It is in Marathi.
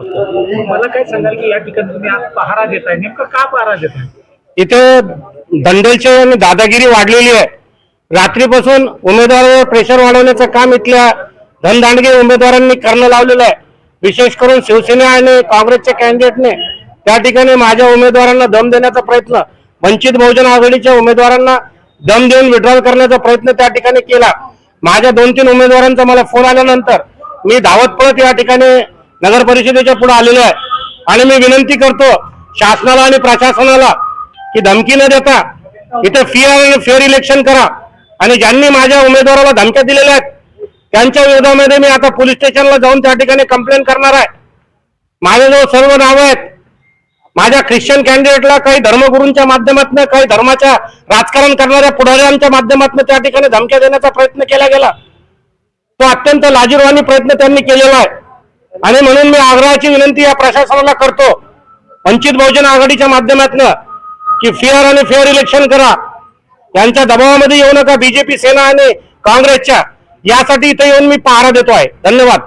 मला काय सांगाल की या ठिकाणी तुम्ही आज पहारा देताय, नेमका का पहारा देताय? इथे दंडेलशाही आणि दादागिरी वाढलेली आहे. रात्रीपासून उमेदवारावर प्रेशर वाढवण्याचं काम इथल्या धनदांडगे उमेदवारांनी करणं लावलेलं आहे. विशेष करून शिवसेना आणि काँग्रेसच्या कॅन्डिडेटने त्या ठिकाणी माझ्या उमेदवारांना दम देण्याचा प्रयत्न, वंचित बहुजन आघाडीच्या उमेदवारांना दम देऊन विड्रॉल करण्याचा प्रयत्न त्या ठिकाणी केला. माझ्या 2-3 उमेदवारांचा मला फोन आल्यानंतर मी धावत पळत या ठिकाणी नगर परिषदेच्या पुढे आलेलो आहे आणि मी विनंती करतो शासनाला आणि प्रशासनाला की धमकी न देता इथे फेअर इलेक्शन करा आणि ज्यांनी माझ्या उमेदवाराला धमक्या दिलेल्या आहेत त्यांच्या विरोधामध्ये मी आता पोलीस स्टेशनला जाऊन त्या ठिकाणी कंप्लेंट करणार आहे. माझ्याजवळ सर्व नावं आहेत. माझ्या ख्रिश्चन कॅन्डिडेटला काही धर्मगुरूंच्या माध्यमातून, काही धर्माच्या राजकारण करणाऱ्या पुढाऱ्यांच्या माध्यमातून त्या ठिकाणी धमक्या देण्याचा प्रयत्न केला गेला. तो अत्यंत लाजिरवाणी प्रयत्न त्यांनी केलेला आहे आणि म्हणून मी आग्रहाची विनंती या प्रशासनाला करतो वंचित बहुजन आघाडीच्या माध्यमातून की फेअर इलेक्शन करा. यांच्या दबावामध्ये येऊ नका बीजेपी, सेना आणि काँग्रेसच्या. यासाठी इथे येऊन मी पहारा देतो आहे. धन्यवाद.